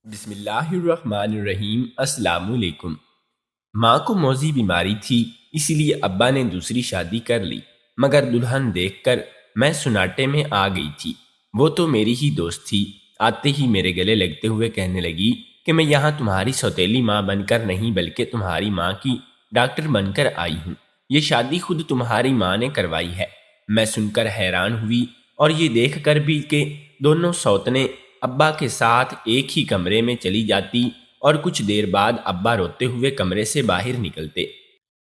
بسم اللہ الرحمن الرحیم۔ السلام علیکم۔ ماں کو موذی بیماری تھی، اسی لیے ابا نے دوسری شادی کر لی، مگر دلہن دیکھ کر میں سناٹے میں آ گئی تھی۔ وہ تو میری ہی دوست تھی، آتے ہی میرے گلے لگتے ہوئے کہنے لگی کہ میں یہاں تمہاری سوتیلی ماں بن کر نہیں بلکہ تمہاری ماں کی ڈاکٹر بن کر آئی ہوں۔ یہ شادی خود تمہاری ماں نے کروائی ہے۔ میں سن کر حیران ہوئی اور یہ دیکھ کر بھی کہ دونوں سوتنے ابا کے ساتھ ایک ہی کمرے میں چلی جاتی اور کچھ دیر بعد ابا روتے ہوئے کمرے سے باہر نکلتے۔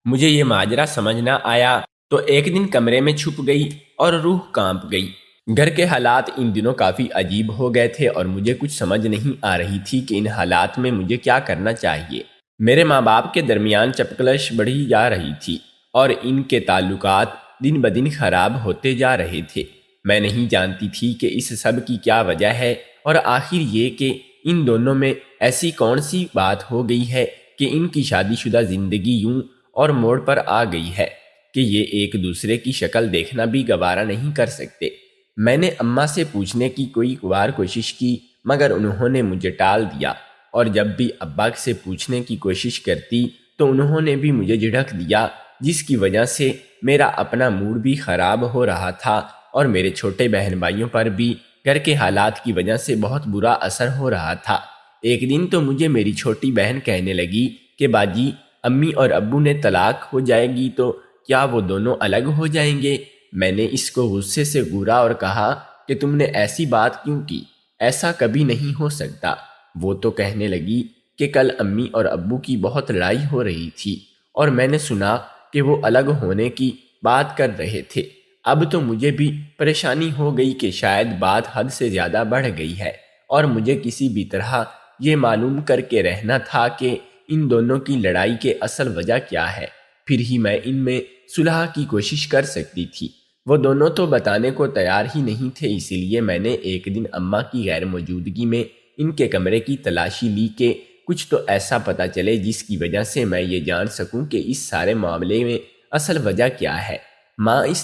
مجھے یہ ماجرا سمجھ نہ آیا تو ایک دن کمرے میں چھپ گئی اور روح کانپ گئی۔ گھر کے حالات ان دنوں کافی عجیب ہو گئے تھے اور مجھے کچھ سمجھ نہیں آ رہی تھی کہ ان حالات میں مجھے کیا کرنا چاہیے۔ میرے ماں باپ کے درمیان چپکلش بڑھی جا رہی تھی اور ان کے تعلقات دن بدن خراب ہوتے جا رہے تھے۔ میں نہیں جانتی تھی کہ اس سب کی کیا وجہ ہے اور آخر یہ کہ ان دونوں میں ایسی کون سی بات ہو گئی ہے کہ ان کی شادی شدہ زندگی یوں اور موڑ پر آ گئی ہے کہ یہ ایک دوسرے کی شکل دیکھنا بھی گوارا نہیں کر سکتے۔ میں نے اماں سے پوچھنے کی کوئی بار کوشش کی مگر انہوں نے مجھے ٹال دیا، اور جب بھی ابا سے پوچھنے کی کوشش کرتی تو انہوں نے بھی مجھے جھڑک دیا، جس کی وجہ سے میرا اپنا موڈ بھی خراب ہو رہا تھا اور میرے چھوٹے بہن بھائیوں پر بھی گھر کے حالات کی وجہ سے بہت برا اثر ہو رہا تھا۔ ایک دن تو مجھے میری چھوٹی بہن کہنے لگی کہ باجی، امی اور ابو نے طلاق ہو جائے گی تو کیا وہ دونوں الگ ہو جائیں گے؟ میں نے اس کو غصے سے گھورا اور کہا کہ تم نے ایسی بات کیوں کی؟ ایسا کبھی نہیں ہو سکتا۔ وہ تو کہنے لگی کہ کل امی اور ابو کی بہت لڑائی ہو رہی تھی اور میں نے سنا کہ وہ الگ ہونے کی بات کر رہے تھے۔ اب تو مجھے بھی پریشانی ہو گئی کہ شاید بات حد سے زیادہ بڑھ گئی ہے اور مجھے کسی بھی طرح یہ معلوم کر کے رہنا تھا کہ ان دونوں کی لڑائی کے اصل وجہ کیا ہے، پھر ہی میں ان میں صلح کی کوشش کر سکتی تھی۔ وہ دونوں تو بتانے کو تیار ہی نہیں تھے، اسی لیے میں نے ایک دن اماں کی غیر موجودگی میں ان کے کمرے کی تلاشی لی کہ کچھ تو ایسا پتہ چلے جس کی وجہ سے میں یہ جان سکوں کہ اس سارے معاملے میں اصل وجہ کیا ہے۔ ماں اس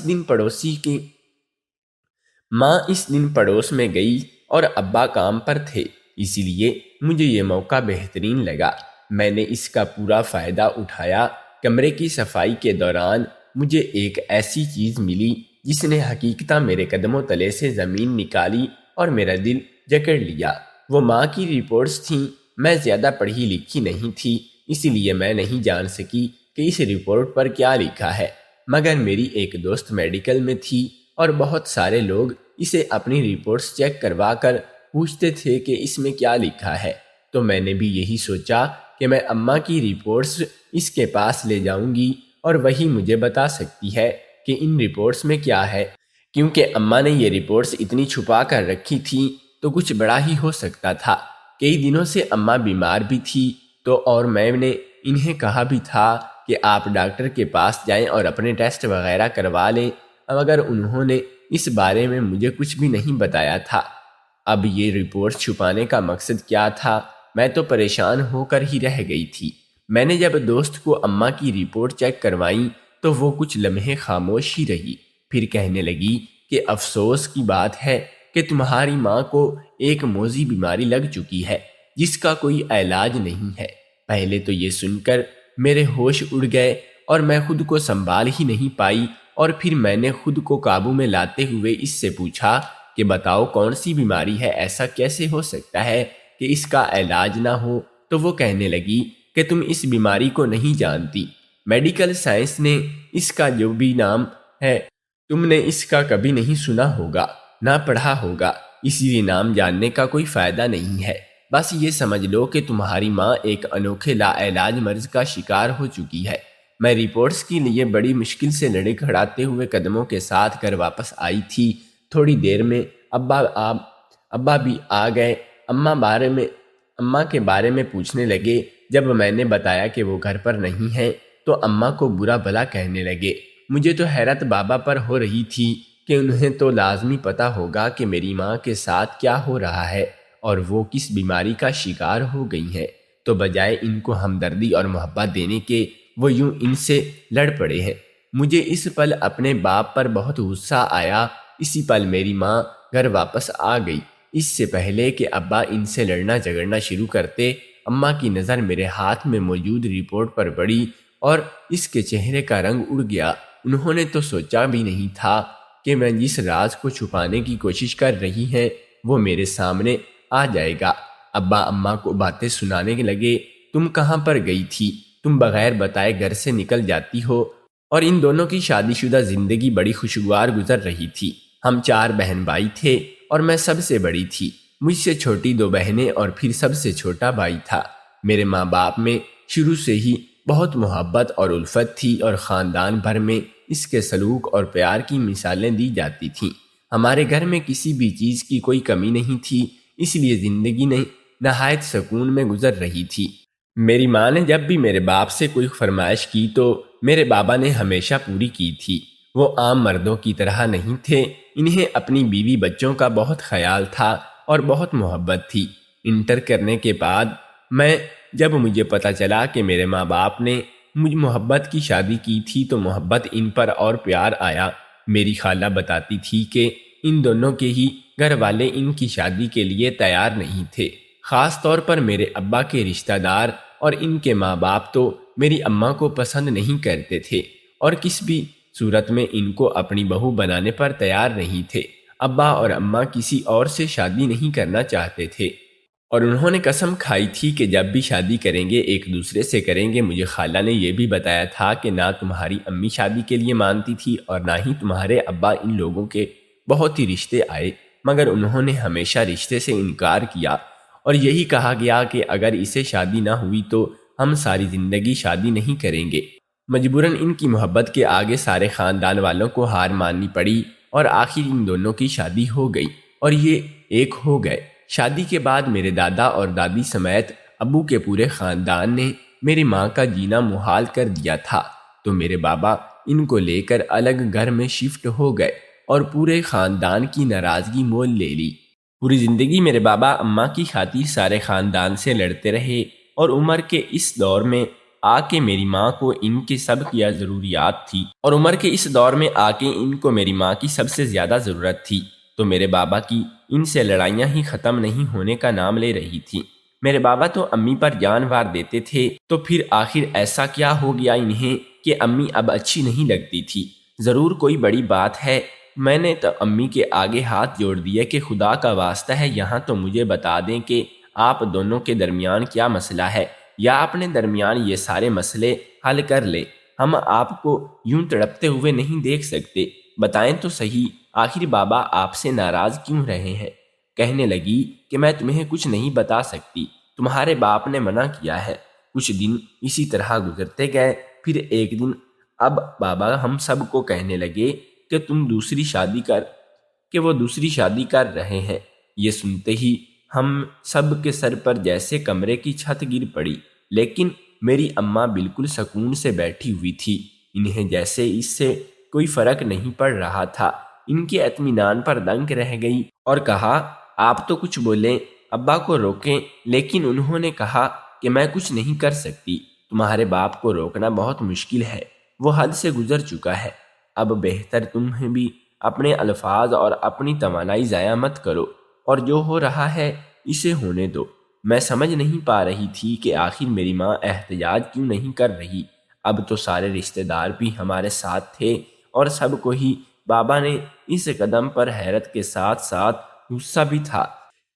دن پڑوس میں گئی اور ابا کام پر تھے، اسی لیے مجھے یہ موقع بہترین لگا۔ میں نے اس کا پورا فائدہ اٹھایا۔ کمرے کی صفائی کے دوران مجھے ایک ایسی چیز ملی جس نے حقیقتاً میرے قدموں تلے سے زمین نکالی اور میرا دل جکڑ لیا۔ وہ ماں کی رپورٹس تھیں۔ میں زیادہ پڑھی لکھی نہیں تھی، اسی لیے میں نہیں جان سکی کہ اس رپورٹ پر کیا لکھا ہے، مگر میری ایک دوست میڈیکل میں تھی اور بہت سارے لوگ اسے اپنی رپورٹس چیک کروا کر پوچھتے تھے کہ اس میں کیا لکھا ہے، تو میں نے بھی یہی سوچا کہ میں اماں کی رپورٹس اس کے پاس لے جاؤں گی اور وہی مجھے بتا سکتی ہے کہ ان رپورٹس میں کیا ہے۔ کیونکہ اماں نے یہ رپورٹس اتنی چھپا کر رکھی تھی تو کچھ بڑا ہی ہو سکتا تھا۔ کئی دنوں سے اماں بیمار بھی تھی اور میں نے انہیں کہا بھی تھا کہ آپ ڈاکٹر کے پاس جائیں اور اپنے ٹیسٹ وغیرہ کروا لیں، مگر انہوں نے اس بارے میں مجھے کچھ بھی نہیں بتایا تھا۔ اب یہ رپورٹ چھپانے کا مقصد کیا تھا؟ میں تو پریشان ہو کر ہی رہ گئی تھی۔ میں نے جب دوست کو اماں کی رپورٹ چیک کروائیں تو وہ کچھ لمحے خاموش ہی رہی، پھر کہنے لگی کہ افسوس کی بات ہے کہ تمہاری ماں کو ایک موذی بیماری لگ چکی ہے جس کا کوئی علاج نہیں ہے۔ پہلے تو یہ سن کر میرے ہوش اڑ گئے اور میں خود کو سنبھال ہی نہیں پائی، اور پھر میں نے خود کو قابو میں لاتے ہوئے اس سے پوچھا کہ بتاؤ کون سی بیماری ہے، ایسا کیسے ہو سکتا ہے کہ اس کا علاج نہ ہو؟ تو وہ کہنے لگی کہ تم اس بیماری کو نہیں جانتی، میڈیکل سائنس نے اس کا جو بھی نام ہے تم نے اس کا کبھی نہیں سنا ہوگا، نہ پڑھا ہوگا، اسی لیے نام جاننے کا کوئی فائدہ نہیں ہے۔ بس یہ سمجھ لو کہ تمہاری ماں ایک انوکھے لا علاج مرض کا شکار ہو چکی ہے۔ میں رپورٹس کے لیے بڑی مشکل سے لڑے کھڑاتے ہوئے قدموں کے ساتھ گھر واپس آئی تھی۔ تھوڑی دیر میں ابا بھی آ گئے۔ اماں کے بارے میں پوچھنے لگے۔ جب میں نے بتایا کہ وہ گھر پر نہیں ہیں تو اماں کو برا بھلا کہنے لگے۔ مجھے تو حیرت بابا پر ہو رہی تھی کہ انہیں تو لازمی پتہ ہوگا کہ میری ماں کے ساتھ کیا ہو رہا ہے اور وہ کس بیماری کا شکار ہو گئی ہیں، تو بجائے ان کو ہمدردی اور محبت دینے کے وہ یوں ان سے لڑ پڑے ہیں۔ مجھے اس پل اپنے باپ پر بہت غصہ آیا۔ اسی پل میری ماں گھر واپس آ گئی۔ اس سے پہلے کہ ابا ان سے لڑنا جھگڑنا شروع کرتے، اماں کی نظر میرے ہاتھ میں موجود رپورٹ پر پڑی اور اس کے چہرے کا رنگ اڑ گیا۔ انہوں نے تو سوچا بھی نہیں تھا کہ میں جس راز کو چھپانے کی کوشش کر رہی ہیں وہ میرے سامنے آ جائے گا۔ ابا اماں کو باتیں سنانے لگے، تم کہاں پر گئی تھی؟ تم بغیر بتائے گھر سے نکل جاتی ہو۔ اور ان دونوں کی شادی شدہ زندگی بڑی خوشگوار گزر رہی تھی۔ ہم 4 بہن بھائی تھے اور میں سب سے بڑی تھی۔ مجھ سے چھوٹی 2 بہنیں اور پھر سب سے چھوٹا بھائی تھا۔ میرے ماں باپ میں شروع سے ہی بہت محبت اور الفت تھی اور خاندان بھر میں اس کے سلوک اور پیار کی مثالیں دی جاتی تھیں۔ ہمارے گھر میں کسی بھی چیز کی کوئی کمی نہیں تھی، اس لیے زندگی نہایت سکون میں گزر رہی تھی۔ میری ماں نے جب بھی میرے باپ سے کوئی فرمائش کی تو میرے بابا نے ہمیشہ پوری کی تھی۔ وہ عام مردوں کی طرح نہیں تھے، انہیں اپنی بیوی بچوں کا بہت خیال تھا اور بہت محبت تھی۔ انٹر کرنے کے بعد جب مجھے پتہ چلا کہ میرے ماں باپ نے مجھ محبت کی شادی کی تھی تو محبت ان پر اور پیار آیا۔ میری خالہ بتاتی تھی کہ ان دونوں کے ہی گھر والے ان کی شادی کے لیے تیار نہیں تھے، خاص طور پر میرے ابا کے رشتہ دار، اور ان کے ماں باپ تو میری اماں کو پسند نہیں کرتے تھے اور کس بھی صورت میں ان کو اپنی بہو بنانے پر تیار نہیں تھے۔ ابا اور اماں کسی اور سے شادی نہیں کرنا چاہتے تھے اور انہوں نے قسم کھائی تھی کہ جب بھی شادی کریں گے ایک دوسرے سے کریں گے۔ مجھے خالہ نے یہ بھی بتایا تھا کہ نہ تمہاری امی شادی کے لیے مانتی تھی اور نہ ہی تمہارے ابا۔ ان لوگوں کے بہت ہی رشتے آئے مگر انہوں نے ہمیشہ رشتے سے انکار کیا اور یہی کہا گیا کہ اگر اسے شادی نہ ہوئی تو ہم ساری زندگی شادی نہیں کریں گے۔ مجبوراً ان کی محبت کے آگے سارے خاندان والوں کو ہار ماننی پڑی اور آخر ان دونوں کی شادی ہو گئی اور یہ ایک ہو گئے۔ شادی کے بعد میرے دادا اور دادی سمیت ابو کے پورے خاندان نے میری ماں کا جینا محال کر دیا تھا، تو میرے بابا ان کو لے کر الگ گھر میں شفٹ ہو گئے اور پورے خاندان کی ناراضگی مول لے لی۔ پوری زندگی میرے بابا اماں کی خاطر سارے خاندان سے لڑتے رہے اور عمر کے اس دور میں آ کے میری ماں کو ان کے سب کی ضروریات تھی اور عمر کے اس دور میں آ کے ان کو میری ماں کی سب سے زیادہ ضرورت تھی، تو میرے بابا کی ان سے لڑائیاں ہی ختم نہیں ہونے کا نام لے رہی تھیں۔ میرے بابا تو امی پر جان وار دیتے تھے، تو پھر آخر ایسا کیا ہو گیا انہیں کہ امی اب اچھی نہیں لگتی تھی؟ ضرور کوئی بڑی بات ہے۔ میں نے تو امی کے آگے ہاتھ جوڑ دیے کہ خدا کا واسطہ ہے یہاں تو مجھے بتا دیں کہ آپ دونوں کے درمیان کیا مسئلہ ہے، یا اپنے درمیان یہ سارے مسئلے حل کر لیں۔ ہم آپ کو یوں تڑپتے ہوئے نہیں دیکھ سکتے، بتائیں تو صحیح آخر بابا آپ سے ناراض کیوں رہے ہیں؟ کہنے لگی کہ میں تمہیں کچھ نہیں بتا سکتی، تمہارے باپ نے منع کیا ہے۔ کچھ دن اسی طرح گزرتے گئے، پھر ایک دن اب بابا ہم سب کو کہنے لگے کہ وہ دوسری شادی کر رہے ہیں۔ یہ سنتے ہی ہم سب کے سر پر جیسے کمرے کی چھت گر پڑی، لیکن میری اماں بالکل سکون سے بیٹھی ہوئی تھی، انہیں جیسے اس سے کوئی فرق نہیں پڑ رہا تھا۔ ان کے اطمینان پر دنگ رہ گئی اور کہا آپ تو کچھ بولیں، ابا کو روکیں، لیکن انہوں نے کہا کہ میں کچھ نہیں کر سکتی، تمہارے باپ کو روکنا بہت مشکل ہے، وہ حد سے گزر چکا ہے، اب بہتر تمہیں بھی اپنے الفاظ اور اپنی توانائی ضائع مت کرو اور جو ہو رہا ہے اسے ہونے دو۔ میں سمجھ نہیں پا رہی تھی کہ آخر میری ماں احتجاج کیوں نہیں کر رہی۔ اب تو سارے رشتہ دار بھی ہمارے ساتھ تھے اور سب کو ہی بابا نے اس قدم پر حیرت کے ساتھ ساتھ غصہ بھی تھا،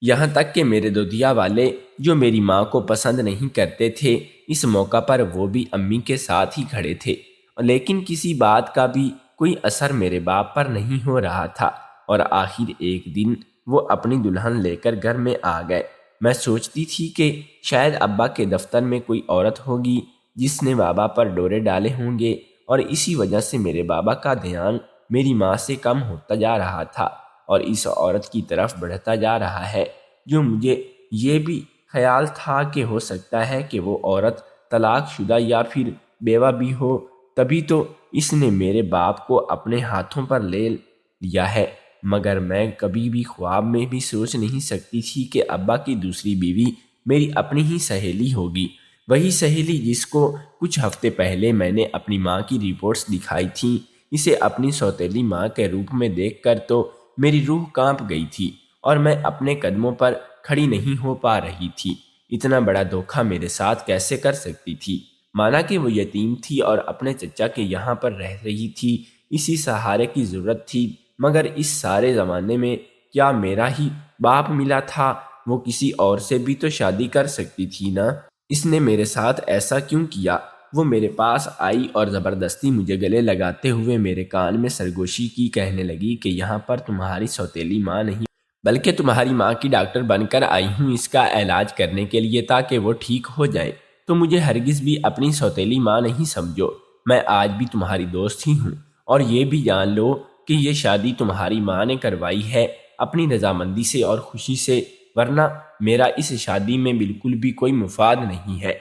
یہاں تک کہ میرے دودھیا والے جو میری ماں کو پسند نہیں کرتے تھے، اس موقع پر وہ بھی امی کے ساتھ ہی کھڑے تھے، لیکن کسی بات کا بھی کوئی اثر میرے باپ پر نہیں ہو رہا تھا اور آخر ایک دن وہ اپنی دلہن لے کر گھر میں آ گئے۔ میں سوچتی تھی کہ شاید ابا کے دفتر میں کوئی عورت ہوگی جس نے بابا پر ڈورے ڈالے ہوں گے اور اسی وجہ سے میرے بابا کا دھیان میری ماں سے کم ہوتا جا رہا تھا اور اس عورت کی طرف بڑھتا جا رہا ہے، جو مجھے یہ بھی خیال تھا کہ ہو سکتا ہے کہ وہ عورت طلاق شدہ یا پھر بیوہ بھی ہو، تبھی تو اس نے میرے باپ کو اپنے ہاتھوں پر لے لیا ہے۔ مگر میں کبھی بھی خواب میں بھی سوچ نہیں سکتی تھی کہ ابا کی دوسری بیوی میری اپنی ہی سہیلی ہوگی، وہی سہیلی جس کو کچھ ہفتے پہلے میں نے اپنی ماں کی رپورٹس دکھائی تھیں۔ اسے اپنی سوتیلی ماں کے روپ میں دیکھ کر تو میری روح کانپ گئی تھی اور میں اپنے قدموں پر کھڑی نہیں ہو پا رہی تھی۔ اتنا بڑا دھوکہ میرے ساتھ کیسے کر سکتی تھی؟ مانا کہ وہ یتیم تھی اور اپنے چچا کے یہاں پر رہ رہی تھی، اسی سہارے کی ضرورت تھی، مگر اس سارے زمانے میں کیا میرا ہی باپ ملا تھا؟ وہ کسی اور سے بھی تو شادی کر سکتی تھی نا۔ اس نے میرے ساتھ ایسا کیوں کیا؟ وہ میرے پاس آئی اور زبردستی مجھے گلے لگاتے ہوئے میرے کان میں سرگوشی کی کہنے لگی کہ یہاں پر تمہاری سوتیلی ماں نہیں بلکہ تمہاری ماں کی ڈاکٹر بن کر آئی ہوں اس کا علاج کرنے کے لیے تاکہ وہ ٹھیک ہو جائے۔ تو مجھے ہرگز بھی اپنی سوتیلی ماں نہیں سمجھو، میں آج بھی تمہاری دوست ہی ہوں، اور یہ بھی جان لو کہ یہ شادی تمہاری ماں نے کروائی ہے اپنی رضامندی سے اور خوشی سے، ورنہ میرا اس شادی میں بالکل بھی کوئی مفاد نہیں ہے۔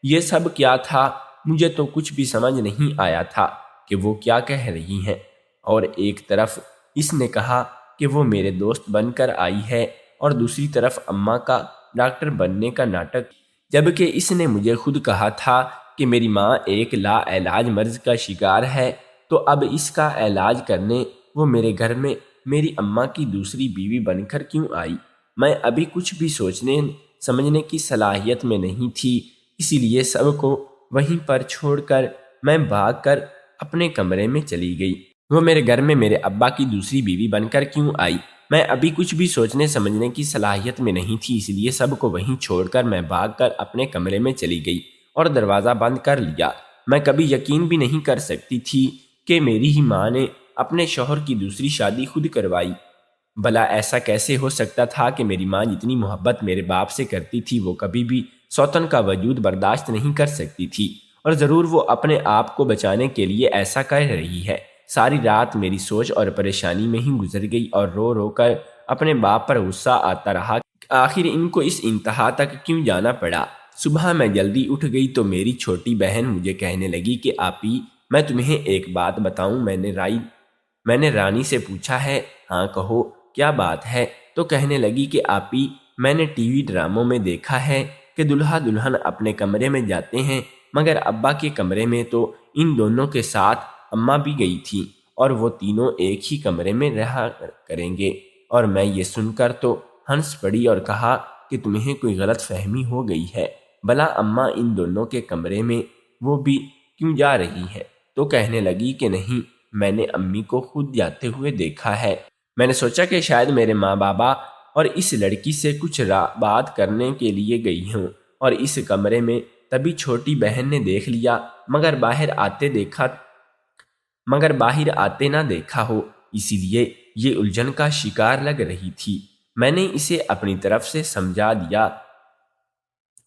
یہ سب کیا تھا؟ مجھے تو کچھ بھی سمجھ نہیں آیا تھا کہ وہ کیا کہہ رہی ہیں۔ اور ایک طرف اس نے کہا کہ وہ میرے دوست بن کر آئی ہے اور دوسری طرف اماں کا ڈاکٹر بننے کا ناٹک، جبکہ اس نے مجھے خود کہا تھا کہ میری ماں ایک لا علاج مرض کا شکار ہے، تو اب اس کا علاج کرنے وہ میرے گھر میں میری اماں کی دوسری بیوی بن کر کیوں آئی؟ میں ابھی کچھ بھی سوچنے سمجھنے کی صلاحیت میں نہیں تھی، اسی لیے سب کو وہیں پر چھوڑ کر میں بھاگ کر اپنے کمرے میں چلی گئی۔ وہ میرے گھر میں میرے ابا کی دوسری بیوی بن کر کیوں آئی؟ میں ابھی کچھ بھی سوچنے سمجھنے کی صلاحیت میں نہیں تھی، اس لیے سب کو وہیں چھوڑ کر میں بھاگ کر اپنے کمرے میں چلی گئی اور دروازہ بند کر لیا۔ میں کبھی یقین بھی نہیں کر سکتی تھی کہ میری ہی ماں نے اپنے شوہر کی دوسری شادی خود کروائی۔ بھلا ایسا کیسے ہو سکتا تھا کہ میری ماں جتنی محبت میرے باپ سے کرتی تھی وہ کبھی بھی سوتن کا وجود برداشت نہیں کر سکتی تھی، اور ضرور وہ اپنے آپ کو بچانے کے لیے ایسا کر رہی ہے۔ ساری رات میری سوچ اور پریشانی میں ہی گزر گئی اور رو رو کر اپنے باپ پر غصہ آتا رہا کہ آخر ان کو اس انتہا تک کیوں جانا پڑا۔ صبح میں جلدی اٹھ گئی تو میری چھوٹی بہن مجھے کہنے لگی کہ آپی، میں تمہیں ایک بات بتاؤں؟ میں نے رانی سے پوچھا ہے۔ ہاں کہو، کیا بات ہے؟ تو کہنے لگی کہ آپی، میں نے ٹی وی ڈراموں میں دیکھا ہے کہ دلہا دلہن اپنے کمرے میں جاتے ہیں، مگر ابا کے کمرے میں تو ان دونوں کے ساتھ اماں بھی گئی تھی، اور وہ تینوں ایک ہی کمرے میں رہا کریں گے۔ اور میں یہ سن کر تو ہنس پڑی اور کہا کہ تمہیں کوئی غلط فہمی ہو گئی ہے، بھلا اماں ان دونوں کے کمرے میں وہ بھی کیوں جا رہی ہے؟ تو کہنے لگی کہ نہیں، میں نے امی کو خود جاتے ہوئے دیکھا ہے۔ میں نے سوچا کہ شاید میرے ماں بابا اور اس لڑکی سے کچھ بات کرنے کے لیے گئی ہوں، اور اس کمرے میں تبھی چھوٹی بہن نے دیکھ لیا، مگر باہر آتے نہ دیکھا ہو، اسی لیے یہ الجھن کا شکار لگ رہی تھی۔ میں نے اسے اپنی طرف سے سمجھا دیا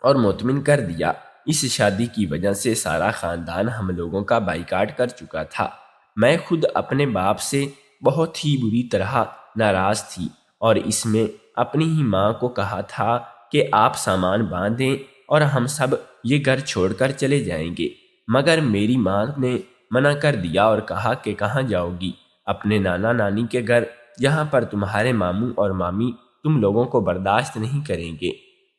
اور مطمئن کر دیا۔ اس شادی کی وجہ سے سارا خاندان ہم لوگوں کا بائیکاٹ کر چکا تھا۔ میں خود اپنے باپ سے بہت ہی بری طرح ناراض تھی، اور اس میں اپنی ہی ماں کو کہا تھا کہ آپ سامان باندھیں اور ہم سب یہ گھر چھوڑ کر چلے جائیں گے، مگر میری ماں نے منع کر دیا اور کہا کہ کہاں جاؤ گی؟ اپنے نانا نانی کے گھر، جہاں پر تمہارے ماموں اور مامی تم لوگوں کو برداشت نہیں کریں گے،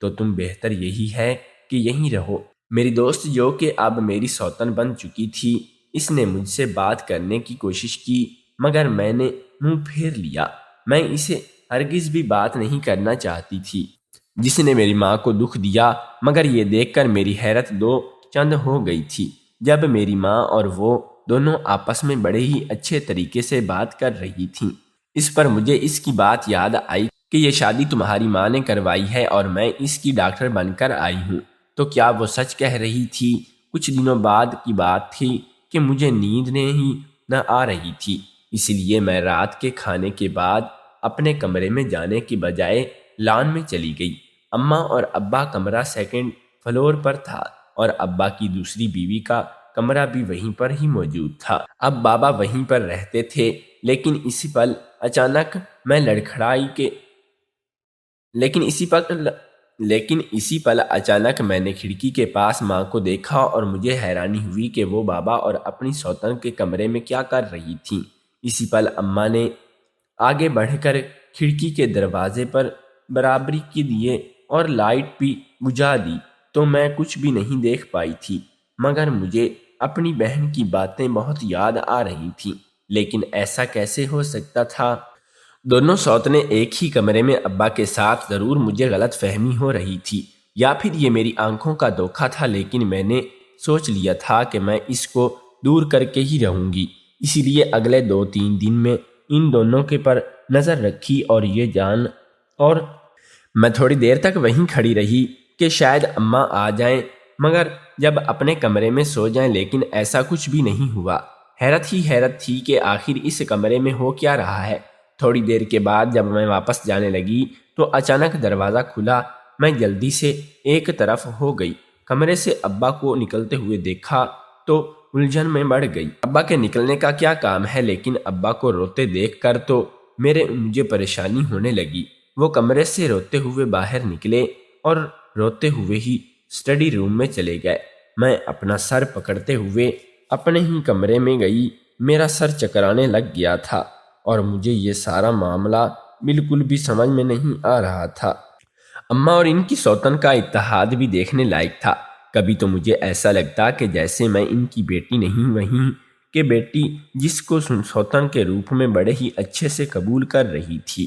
تو تم بہتر یہی ہے کہ یہیں رہو۔ میری دوست جو کہ اب میری سوتن بن چکی تھی، اس نے مجھ سے بات کرنے کی کوشش کی، مگر میں نے منہ پھیر لیا۔ میں اسے ہرگز بھی بات نہیں کرنا چاہتی تھی جس نے میری ماں کو دکھ دیا، مگر یہ دیکھ کر میری حیرت دو چند ہو گئی تھی جب میری ماں اور وہ دونوں آپس میں بڑے ہی اچھے طریقے سے بات کر رہی تھیں۔ اس پر مجھے اس کی بات یاد آئی کہ یہ شادی تمہاری ماں نے کروائی ہے اور میں اس کی ڈاکٹر بن کر آئی ہوں، تو کیا وہ سچ کہہ رہی تھی؟ کچھ دنوں بعد کی بات تھی کہ مجھے نیند ہی نہ آ رہی تھی، اس لیے میں رات کے کھانے کے بعد اپنے کمرے میں جانے کی بجائے لان میں چلی گئی۔ اماں اور ابا کمرہ سیکنڈ فلور پر تھا، اور ابا کی دوسری بیوی کا کمرہ بھی وہیں پر ہی موجود تھا۔ اب بابا وہیں پر رہتے تھے، لیکن اسی پل اچانک میں نے کھڑکی کے پاس ماں کو دیکھا اور مجھے حیرانی ہوئی کہ وہ بابا اور اپنی سوتن کے کمرے میں کیا کر رہی تھیں۔ اسی پل اماں نے آگے بڑھ کر کھڑکی کے دروازے پر برابری کی دیے اور لائٹ بھی بجھا دی، تو میں کچھ بھی نہیں دیکھ پائی تھی، مگر مجھے اپنی بہن کی باتیں بہت یاد آ رہی تھیں۔ لیکن ایسا کیسے ہو سکتا تھا؟ دونوں سوتنے ایک ہی کمرے میں ابا کے ساتھ، ضرور مجھے غلط فہمی ہو رہی تھی، یا پھر یہ میری آنکھوں کا دھوکہ تھا، لیکن میں نے سوچ لیا تھا کہ میں اس کو دور کر کے ہی رہوں گی۔ اسی لیے اگلے 2-3 دن میں ان دونوں کے پر نظر رکھی اور میں تھوڑی دیر تک وہیں کھڑی رہی کہ شاید اماں آ جائیں، مگر جب اپنے کمرے میں سو جائیں، لیکن ایسا کچھ بھی نہیں ہوا۔ حیرت ہی حیرت تھی کہ آخر اس کمرے میں ہو کیا رہا ہے۔ تھوڑی دیر کے بعد جب میں واپس جانے لگی تو اچانک دروازہ کھلا۔ میں جلدی سے ایک طرف ہو گئی۔ کمرے سے ابا کو نکلتے ہوئے دیکھا تو الجھن میں بڑھ گئی۔ ابا کے نکلنے کا کیا کام ہے، لیکن ابا کو روتے دیکھ کر تو مجھے پریشانی ہونے لگی۔ وہ کمرے سے روتے ہوئے باہر نکلے اور روتے ہوئے ہی اسٹڈی روم میں چلے گئے۔ میں اپنا سر پکڑتے ہوئے اپنے ہی کمرے میں گئی۔ میرا سر چکرانے لگ گیا تھا اور مجھے یہ سارا معاملہ بالکل بھی سمجھ میں نہیں آ رہا تھا۔ اماں اور ان کی سوتن کا اتحاد بھی دیکھنے لائق تھا۔ کبھی تو مجھے ایسا لگتا کہ جیسے میں ان کی بیٹی نہیں، وہیں کہ بیٹی جس کو سوتن کے روپ میں بڑے ہی اچھے سے قبول کر رہی تھی۔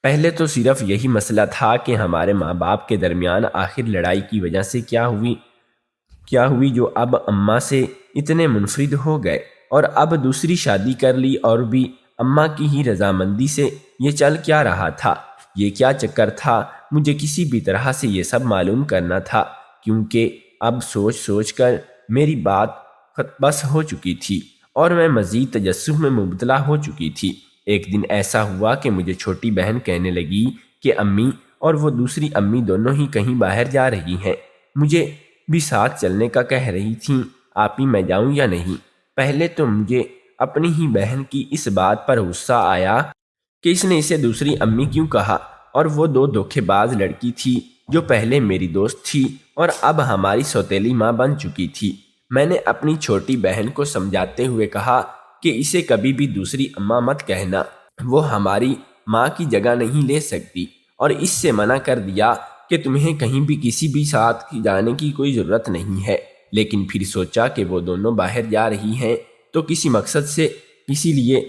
پہلے تو صرف یہی مسئلہ تھا کہ ہمارے ماں باپ کے درمیان آخر لڑائی کی وجہ سے کیا ہوئی جو اب اماں سے اتنے منفرد ہو گئے، اور اب دوسری شادی کر لی، اور بھی اماں کی ہی رضامندی سے۔ یہ چل کیا رہا تھا، یہ کیا چکر تھا، مجھے کسی بھی طرح سے یہ سب معلوم کرنا تھا، کیونکہ اب سوچ کر میری بات بس ہو چکی تھی اور میں مزید تجسس میں مبتلا ہو چکی تھی۔ ایک دن ایسا ہوا کہ مجھے چھوٹی بہن کہنے لگی کہ امی اور وہ دوسری امی دونوں ہی کہیں باہر جا رہی ہیں، مجھے بھی ساتھ چلنے کا کہہ رہی تھیں، آپی میں جاؤں یا نہیں؟ پہلے تو مجھے اپنی ہی بہن کی اس بات پر غصہ آیا کہ اس نے اسے دوسری امی کیوں کہا، اور وہ دھوکے باز لڑکی تھی جو پہلے میری دوست تھی اور اب ہماری سوتیلی ماں بن چکی تھی۔ میں نے اپنی چھوٹی بہن کو سمجھاتے ہوئے کہا کہ اسے کبھی بھی دوسری اماں مت کہنا، وہ ہماری ماں کی جگہ نہیں لے سکتی، اور اس سے منع کر دیا کہ تمہیں کہیں بھی کسی بھی ساتھ جانے کی کوئی ضرورت نہیں ہے۔ لیکن پھر سوچا کہ وہ دونوں باہر جا رہی ہیں تو کسی مقصد سے، اسی لیے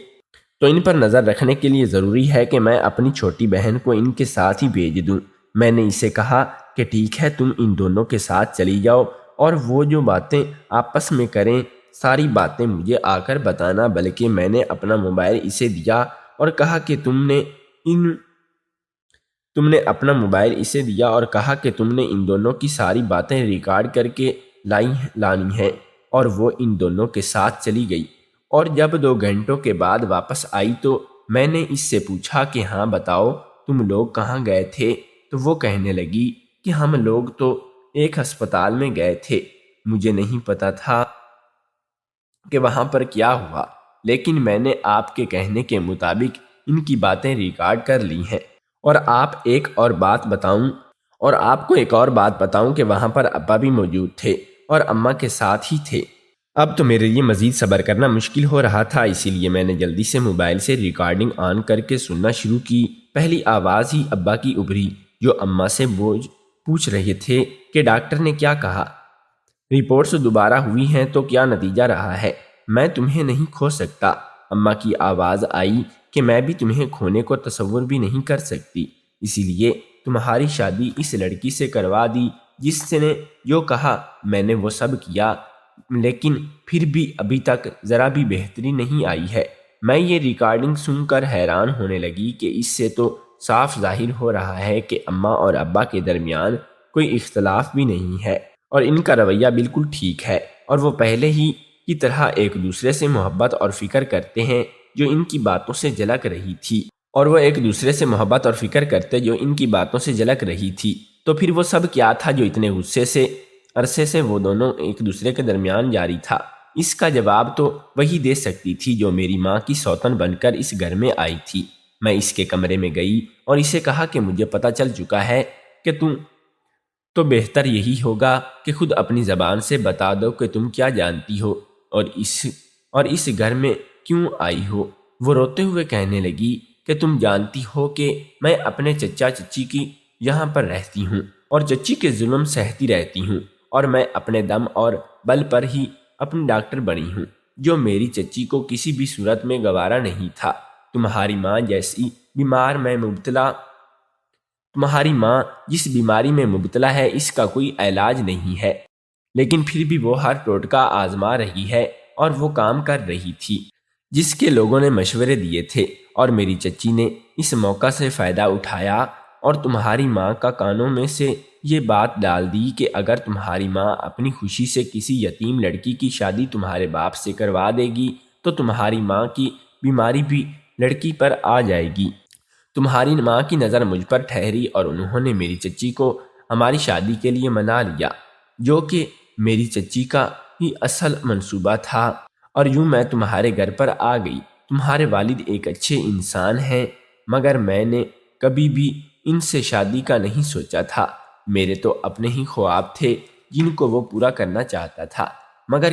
تو ان پر نظر رکھنے کے لیے ضروری ہے کہ میں اپنی چھوٹی بہن کو ان کے ساتھ ہی بھیج دوں۔ میں نے اسے کہا کہ ٹھیک ہے، تم ان دونوں کے ساتھ چلی جاؤ، اور وہ جو باتیں آپس میں کریں ساری باتیں مجھے آ کر بتانا۔ بلکہ میں نے اپنا موبائل اسے دیا اور کہا کہ تم نے اپنا موبائل اسے دیا اور کہا کہ تم نے ان دونوں کی ساری باتیں ریکارڈ کر کے لانی ہیں، اور وہ ان دونوں کے ساتھ چلی گئی۔ اور جب 2 گھنٹوں کے بعد واپس آئی تو میں نے اس سے پوچھا کہ ہاں بتاؤ تم لوگ کہاں گئے تھے؟ تو وہ کہنے لگی کہ ہم لوگ تو ایک ہسپتال میں گئے تھے، مجھے نہیں پتا تھا کہ وہاں پر کیا ہوا، لیکن میں نے آپ کے کہنے کے مطابق ان کی باتیں ریکارڈ کر لی ہیں۔ اور آپ کو ایک اور بات بتاؤں کہ وہاں پر ابا بھی موجود تھے اور اماں کے ساتھ ہی تھے۔ اب تو میرے لیے مزید صبر کرنا مشکل ہو رہا تھا، اسی لیے میں نے جلدی سے موبائل سے ریکارڈنگ آن کر کے سننا شروع کی۔ پہلی آواز ہی ابا کی ابھری، جو اماں سے پوچھ رہے تھے کہ ڈاکٹر نے کیا کہا، رپورٹس دوبارہ ہوئی ہیں تو کیا نتیجہ رہا ہے؟ میں تمہیں نہیں کھو سکتا۔ اماں کی آواز آئی کہ میں بھی تمہیں کھونے کو تصور بھی نہیں کر سکتی، اسی لیے تمہاری شادی اس لڑکی سے کروا دی جس نے جو کہا میں نے وہ سب کیا، لیکن پھر بھی ابھی تک ذرا بھی بہتری نہیں آئی ہے۔ میں یہ ریکارڈنگ سن کر حیران ہونے لگی کہ اس سے تو صاف ظاہر ہو رہا ہے کہ اماں اور ابا کے درمیان کوئی اختلاف بھی نہیں ہے، اور ان کا رویہ بالکل ٹھیک ہے، اور وہ پہلے ہی کی طرح ایک دوسرے سے محبت اور فکر کرتے ہیں جو ان کی باتوں سے جھلک رہی تھی۔ تو پھر وہ سب کیا تھا جو اتنے عرصے سے وہ دونوں ایک دوسرے کے درمیان جاری تھا؟ اس کا جواب تو وہی دے سکتی تھی جو میری ماں کی سوتن بن کر اس گھر میں آئی تھی۔ میں اس کے کمرے میں گئی اور اسے کہا کہ مجھے پتہ چل چکا ہے کہ تم تو بہتر یہی ہوگا کہ خود اپنی زبان سے بتا دو کہ تم کیا جانتی ہو اور اس گھر میں کیوں آئی ہو۔ وہ روتے ہوئے کہنے لگی کہ تم جانتی ہو کہ میں اپنے چچا چچی کی یہاں پر رہتی ہوں اور چچی کے ظلم سہتی رہتی ہوں، اور میں اپنے دم اور بل پر ہی اپنی ڈاکٹر بنی ہوں، جو میری چچی کو کسی بھی صورت میں گوارا نہیں تھا۔ تمہاری ماں جس بیماری میں مبتلا ہے اس کا کوئی علاج نہیں ہے، لیکن پھر بھی وہ ہر ٹوٹکا آزما رہی ہے اور وہ کام کر رہی تھی جس کے لوگوں نے مشورے دیے تھے، اور میری چچی نے اس موقع سے فائدہ اٹھایا اور تمہاری ماں کا کانوں میں سے یہ بات ڈال دی کہ اگر تمہاری ماں اپنی خوشی سے کسی یتیم لڑکی کی شادی تمہارے باپ سے کروا دے گی تو تمہاری ماں کی بیماری بھی لڑکی پر آ جائے گی۔ تمہاری ماں کی نظر مجھ پر ٹھہری اور انہوں نے میری چچی کو ہماری شادی کے لیے منا لیا، جو کہ میری چچی کا ہی اصل منصوبہ تھا، اور یوں میں تمہارے گھر پر آ گئی۔ تمہارے والد ایک اچھے انسان ہیں، مگر میں نے کبھی بھی ان سے شادی کا نہیں سوچا تھا۔ میرے تو اپنے ہی خواب تھے جن کو وہ پورا کرنا چاہتا تھا، مگر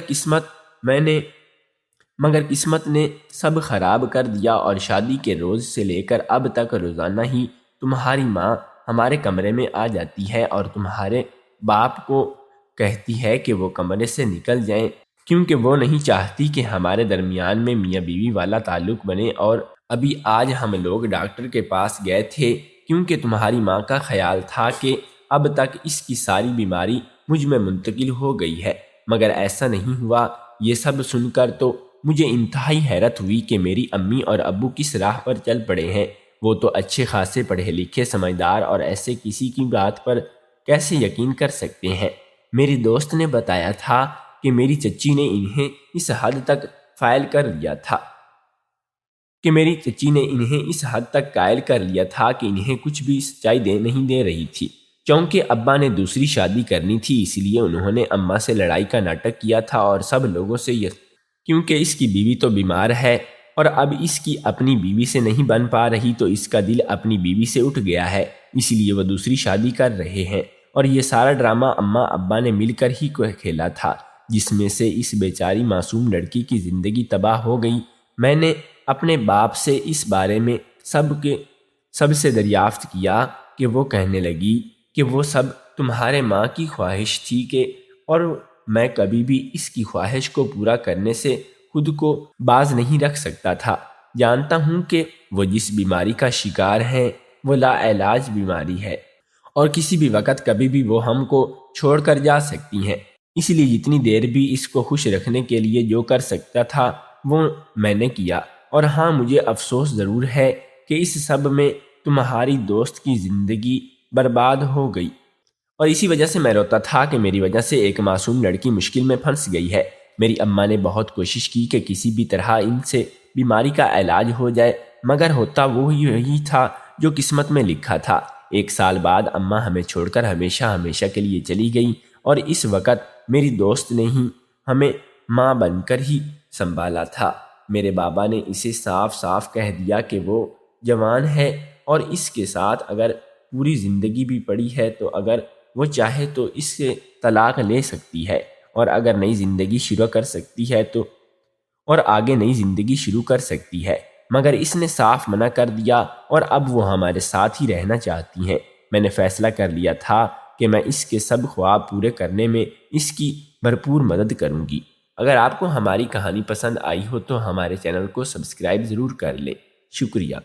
قسمت نے سب خراب کر دیا، اور شادی کے روز سے لے کر اب تک روزانہ ہی تمہاری ماں ہمارے کمرے میں آ جاتی ہے اور تمہارے باپ کو کہتی ہے کہ وہ کمرے سے نکل جائیں، کیونکہ وہ نہیں چاہتی کہ ہمارے درمیان میں میاں بیوی والا تعلق بنے۔ اور ابھی آج ہم لوگ ڈاکٹر کے پاس گئے تھے، کیونکہ تمہاری ماں کا خیال تھا کہ اب تک اس کی ساری بیماری مجھ میں منتقل ہو گئی ہے، مگر ایسا نہیں ہوا۔ یہ سب سن کر تو مجھے انتہائی حیرت ہوئی کہ میری امی اور ابو کس راہ پر چل پڑے ہیں۔ وہ تو اچھے خاصے پڑھے لکھے سمجھدار، اور ایسے کسی کی بات پر کیسے یقین کر سکتے ہیں؟ میری دوست نے بتایا تھا کہ میری چچی نے انہیں اس حد تک قائل کر لیا تھا کہ انہیں کچھ بھی سچائی نہیں دے رہی تھی۔ چونکہ ابا نے دوسری شادی کرنی تھی، اس لیے انہوں نے اماں سے لڑائی کا ناٹک کیا تھا، اور سب لوگوں سے کیونکہ اس کی بیوی تو بیمار ہے اور اب اس کی اپنی بیوی سے نہیں بن پا رہی، تو اس کا دل اپنی بیوی سے اٹھ گیا ہے، اس لیے وہ دوسری شادی کر رہے ہیں۔ اور یہ سارا ڈرامہ اماں ابا نے مل کر ہی کھیلا تھا، جس میں سے اس بیچاری معصوم لڑکی کی زندگی تباہ ہو گئی۔ میں نے اپنے باپ سے اس بارے میں سب سے دریافت کیا کہ وہ کہنے لگی کہ وہ سب تمہارے ماں کی خواہش تھی اور میں کبھی بھی اس کی خواہش کو پورا کرنے سے خود کو باز نہیں رکھ سکتا تھا۔ جانتا ہوں کہ وہ جس بیماری کا شکار ہیں وہ لا علاج بیماری ہے، اور کسی بھی وقت کبھی بھی وہ ہم کو چھوڑ کر جا سکتی ہیں۔ اس لیے جتنی دیر بھی اس کو خوش رکھنے کے لیے جو کر سکتا تھا وہ میں نے کیا۔ اور ہاں، مجھے افسوس ضرور ہے کہ اس سب میں تمہاری دوست کی زندگی برباد ہو گئی، اور اسی وجہ سے میں روتا تھا کہ میری وجہ سے ایک معصوم لڑکی مشکل میں پھنس گئی ہے۔ میری اماں نے بہت کوشش کی کہ کسی بھی طرح ان سے بیماری کا علاج ہو جائے، مگر ہوتا وہی تھا جو قسمت میں لکھا تھا۔ 1 سال بعد اماں ہمیں چھوڑ کر ہمیشہ کے لیے چلی گئی، اور اس وقت میری دوست نے ہی ہمیں ماں بن کر ہی سنبھالا تھا۔ میرے بابا نے اسے صاف کہہ دیا کہ وہ جوان ہے اور اس کے ساتھ اگر پوری زندگی بھی پڑی ہے تو اگر وہ چاہے تو اس سے طلاق لے سکتی ہے، اور اگر نئی زندگی شروع کر سکتی ہے اور آگے نئی زندگی شروع کر سکتی ہے، مگر اس نے صاف منع کر دیا، اور اب وہ ہمارے ساتھ ہی رہنا چاہتی ہیں۔ میں نے فیصلہ کر لیا تھا کہ میں اس کے سب خواب پورے کرنے میں اس کی بھرپور مدد کروں گی۔ اگر آپ کو ہماری کہانی پسند آئی ہو تو ہمارے چینل کو سبسکرائب ضرور کر لیں۔ شکریہ۔